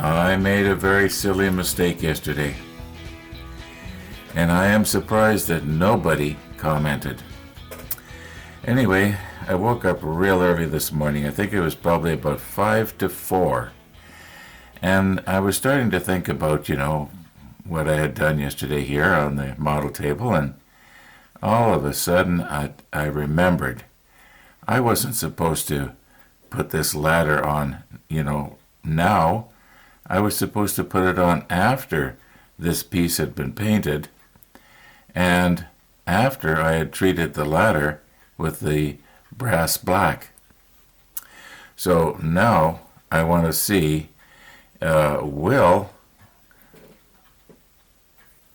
I made a very silly mistake yesterday, and I am surprised that nobody commented. Anyway, I woke up real early this morning. I think it was probably about 5 to 4. And I was starting to think about, what I had done yesterday here on the model table, and all of a sudden I remembered I wasn't supposed to put this ladder on, now. I was supposed to put it on after this piece had been painted and after I had treated the ladder with the brass black. So now I want to see, will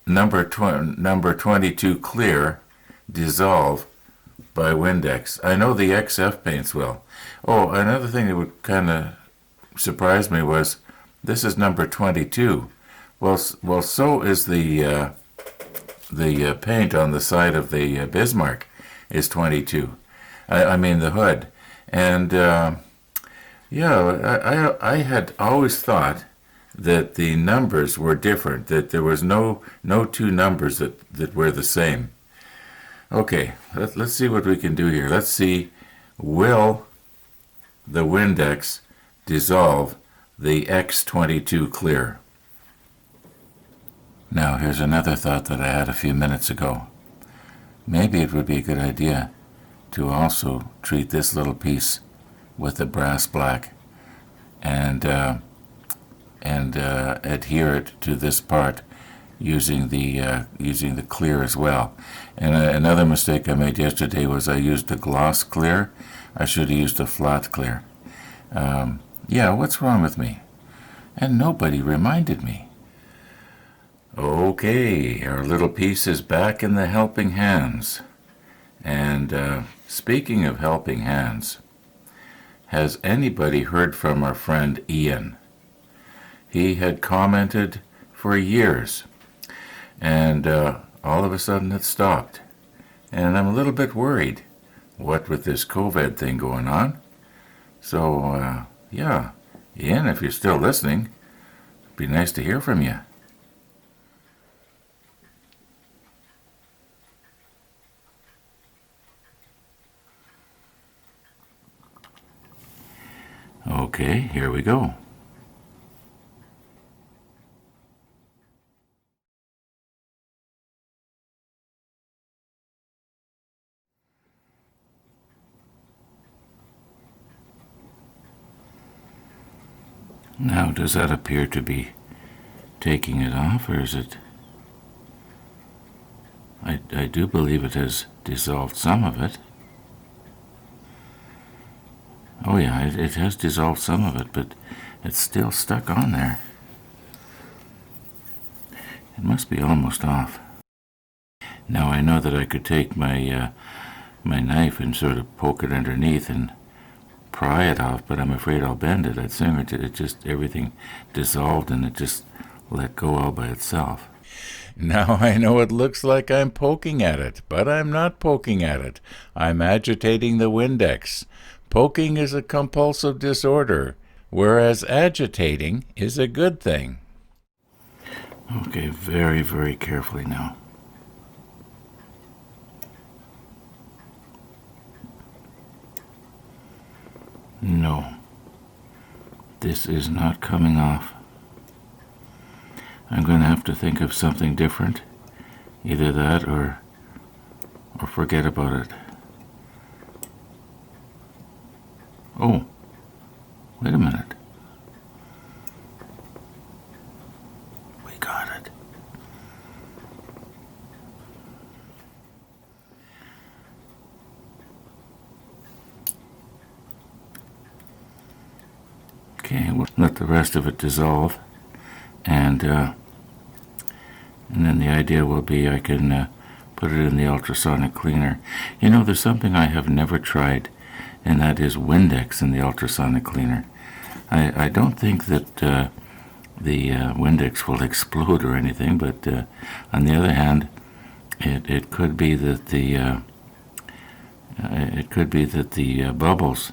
number 22 clear dissolve by Windex? I know the XF paints will. Oh, another thing that would kind of surprise me was this is number 22. Well, so is the paint on the side of the Bismarck is 22. I mean the hood. And I had always thought that the numbers were different, that there was no two numbers that were the same. Okay, let's see what we can do here. Let's see, will the Windex dissolve the X22 clear? Now, here's another thought that I had a few minutes ago. Maybe it would be a good idea to also treat this little piece with the brass black and adhere it to this part using the clear as well. And another mistake I made yesterday was I used a gloss clear. I should have used a flat clear. What's wrong with me? And nobody reminded me. Okay, our little piece is back in the helping hands. And speaking of helping hands, has anybody heard from our friend Ian? He had commented for years, and all of a sudden it stopped. And I'm a little bit worried, what with this COVID thing going on. So, Ian, if you're still listening, it'd be nice to hear from you. Okay, here we go. Now, does that appear to be taking it off, or is it? I do believe it has dissolved some of it. Oh yeah, it has dissolved some of it, but it's still stuck on there. It must be almost off. Now I know that I could take my knife and sort of poke it underneath and pry it off, but I'm afraid I'll bend it. I'd sooner it just everything dissolved and it just let go all by itself. Now I know it looks like I'm poking at it, but I'm not poking at it. I'm agitating the Windex. Poking is a compulsive disorder, whereas agitating is a good thing. Okay, very, very carefully now. No, this is not coming off. I'm going to have to think of something different. Either that or forget about it. Oh, wait a minute. We got it. Okay, we'll let the rest of it dissolve, and then the idea will be I can put it in the ultrasonic cleaner. There's something I have never tried, and that is Windex in the ultrasonic cleaner. I don't think that the Windex will explode or anything, but on the other hand, it could be that the bubbles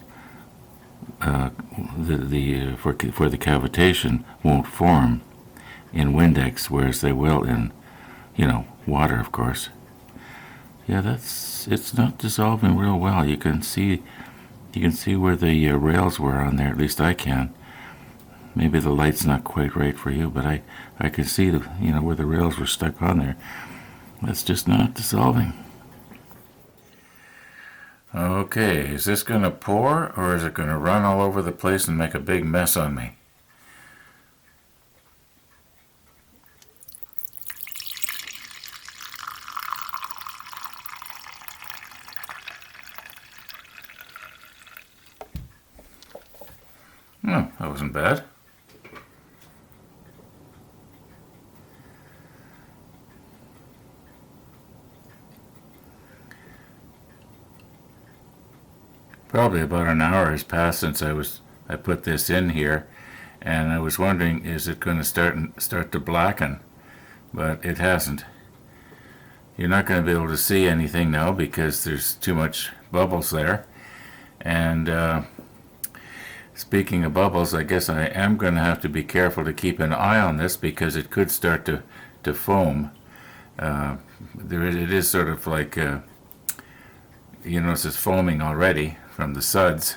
for the cavitation won't form in Windex, whereas they will in, water, of course. Yeah, it's not dissolving real well. You can see where the rails were on there. At least I can. Maybe the light's not quite right for you, but I can see where the rails were stuck on there. That's just not dissolving. Okay, is this going to pour, or is it going to run all over the place and make a big mess on me? Oh, that wasn't bad. Probably about an hour has passed since I put this in here, and I was wondering, is it going to start to blacken? But it hasn't. You're not going to be able to see anything now because there's too much bubbles there. And speaking of bubbles, I guess I am going to have to be careful to keep an eye on this because it could start to foam. It is sort of like, you notice it's foaming already from the suds,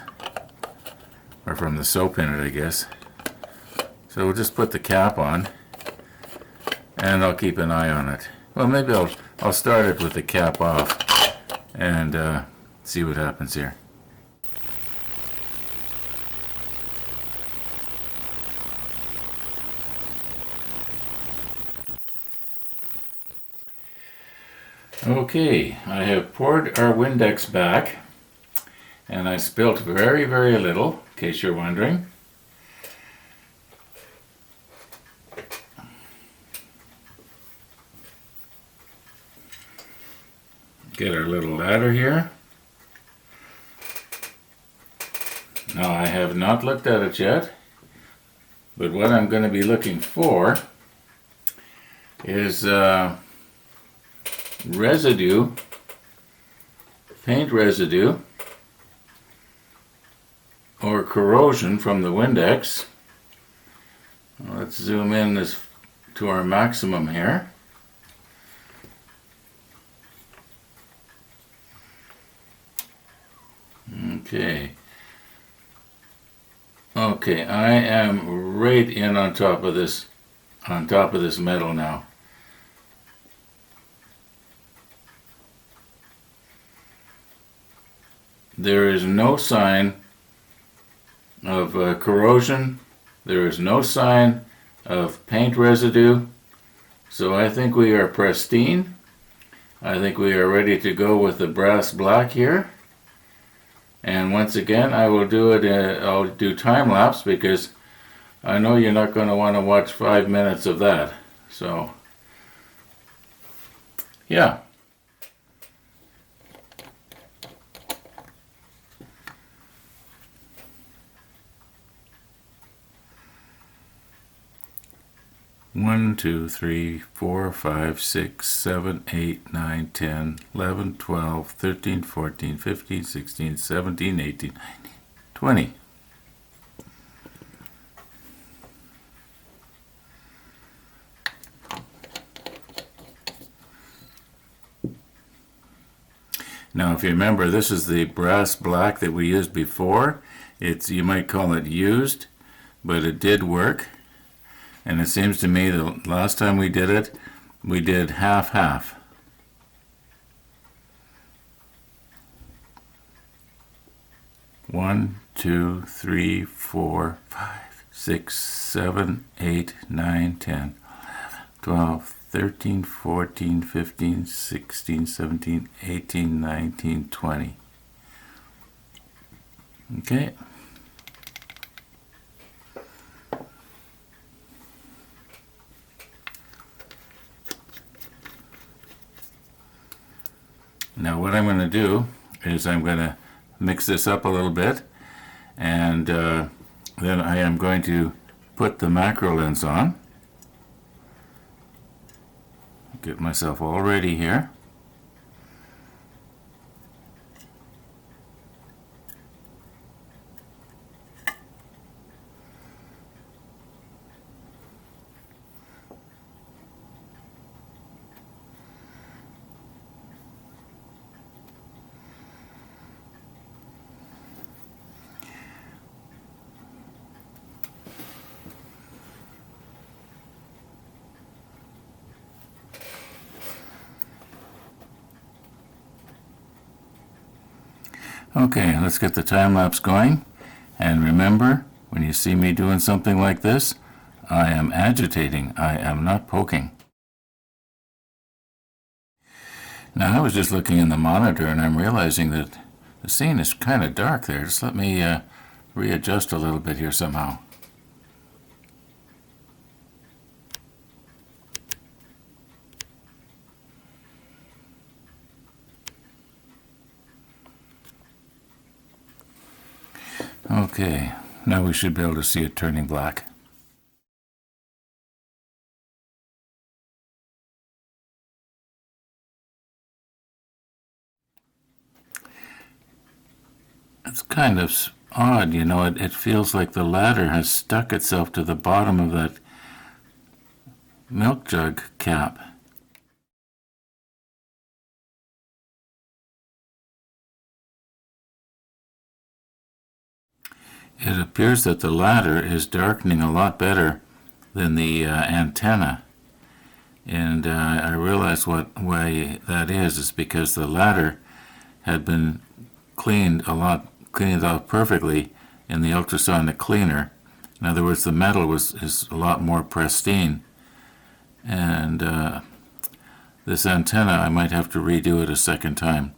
or from the soap in it, I guess. So we'll just put the cap on, and I'll keep an eye on it. Well, maybe I'll start it with the cap off, and see what happens here. Okay, I have poured our Windex back, and I spilt very, very little, in case you're wondering. Get our little ladder here. Now, I have not looked at it yet, but what I'm going to be looking for is residue, paint residue, or corrosion from the Windex. Let's zoom in to our maximum here. Okay. Okay, I am right in on top of this metal now. There is no sign of corrosion. There is no sign of paint residue. So I think we are pristine. I think we are ready to go with the brass black here. And once again, I will do it. I'll do time lapse because I know you're not going to want to watch 5 minutes of that. So, yeah. One, 2, 3, 4, 5, 6, 7, 8, 9, 10, 11, 12, 13, 14, 15, 16, 17, 18, 19, 20. Now, if you remember, this is the brass black that we used before. You might call it used, but it did work. And it seems to me the last time we did it, we did half-half. One, 2, 3, 4, 5, 6, 7, 8, 9, 10, 12, 13, 14, 15, 16, 17, 18, 19, 20. Okay. Now what I'm going to do is I'm going to mix this up a little bit, and then I am going to put the macro lens on. Get myself all ready here. Okay, let's get the time lapse going. And remember, when you see me doing something like this, I am agitating. I am not poking. Now, I was just looking in the monitor and I'm realizing that the scene is kind of dark there. Just let me readjust a little bit here somehow. Okay, now we should be able to see it turning black. It's kind of odd, you know, it feels like the ladder has stuck itself to the bottom of that milk jug cap. It appears that the ladder is darkening a lot better than the antenna. And I realized why that is because the ladder had been cleaned off perfectly in the ultrasonic cleaner. In other words, the metal is a lot more pristine. And this antenna, I might have to redo it a second time.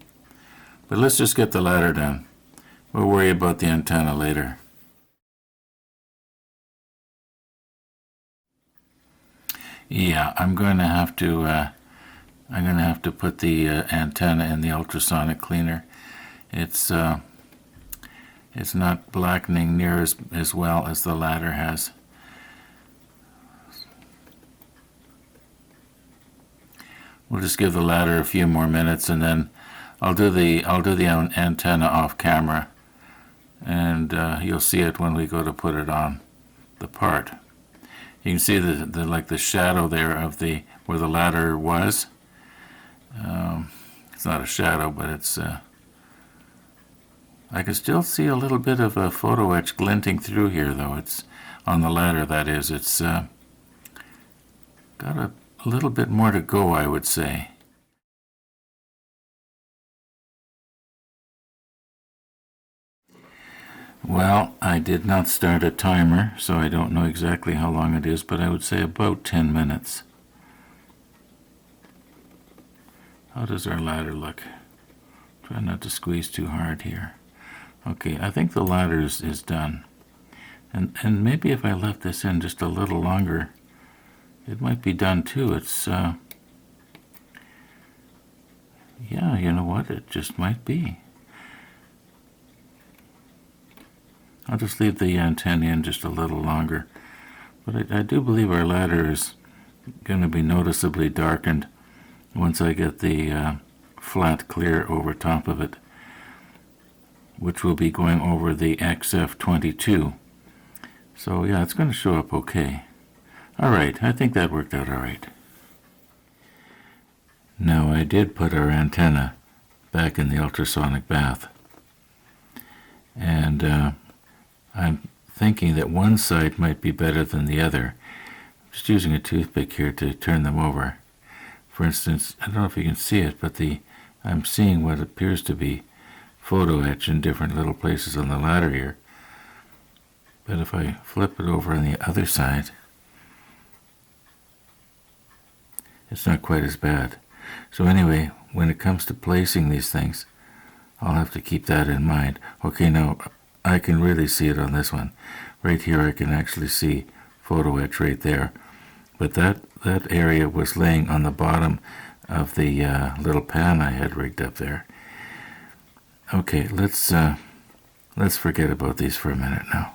But let's just get the ladder done. We'll worry about the antenna later. Yeah, I'm going to have to put the antenna in the ultrasonic cleaner. It's not blackening near as well as the ladder has. We'll just give the ladder a few more minutes, and then I'll do the antenna off camera, and you'll see it when we go to put it on the part. You can see the shadow there of where the ladder was. It's not a shadow, but it's. I can still see a little bit of a photo etch glinting through here, though. It's on the ladder, that is. It's got a little bit more to go, I would say. Well, I did not start a timer, so I don't know exactly how long it is, but I would say about 10 minutes. How does our ladder look? Try not to squeeze too hard here. Okay, I think the ladder is done. And maybe if I left this in just a little longer, it might be done too. It's, yeah, you know what? It just might be. I'll just leave the antenna in just a little longer. But I do believe our ladder is going to be noticeably darkened once I get the flat clear over top of it, which will be going over the XF22. So yeah, it's going to show up okay. All right, I think that worked out all right. Now I did put our antenna back in the ultrasonic bath. And I'm thinking that one side might be better than the other. I'm just using a toothpick here to turn them over. For instance, I don't know if you can see it, but I'm seeing what appears to be photo etch in different little places on the ladder here. But if I flip it over on the other side, it's not quite as bad. So anyway, when it comes to placing these things, I'll have to keep that in mind. Okay, now I can really see it on this one. Right here I can actually see photo etch right there. But that area was laying on the bottom of the little pan I had rigged up there. Okay, let's forget about these for a minute now.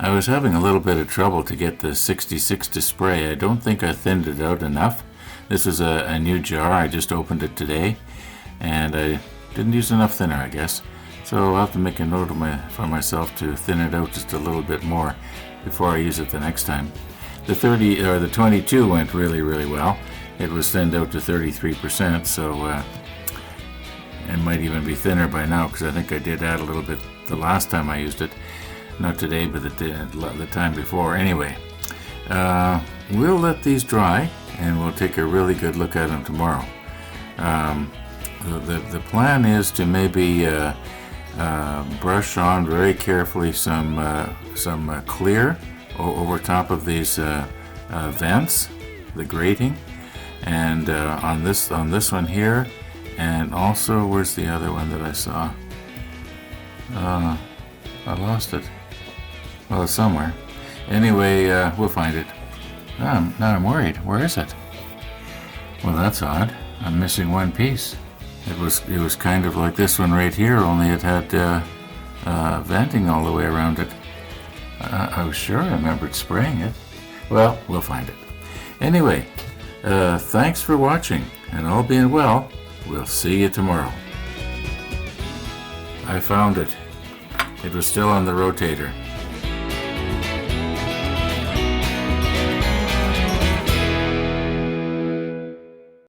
I was having a little bit of trouble to get the 66 to spray. I don't think I thinned it out enough. This is a new jar. I just opened it today, and I didn't use enough thinner, I guess. So I'll have to make a note for myself to thin it out just a little bit more before I use it the next time. The 22 went really, really well. It was thinned out to 33%, so it might even be thinner by now, because I think I did add a little bit the last time I used it. Not today, but the time before. Anyway, we'll let these dry, and we'll take a really good look at them tomorrow. The plan is to maybe brush on very carefully some clear over top of these vents, the grating, and on this one here, and also where's the other one that I saw? I lost it. Well, it's somewhere. Anyway, we'll find it. Now I'm worried. Where is it? Well, that's odd. I'm missing one piece. It was kind of like this one right here, only it had venting all the way around it. I was sure I remembered spraying it. Well, we'll find it. Anyway, thanks for watching, and all being well, we'll see you tomorrow. I found it. It was still on the rotator.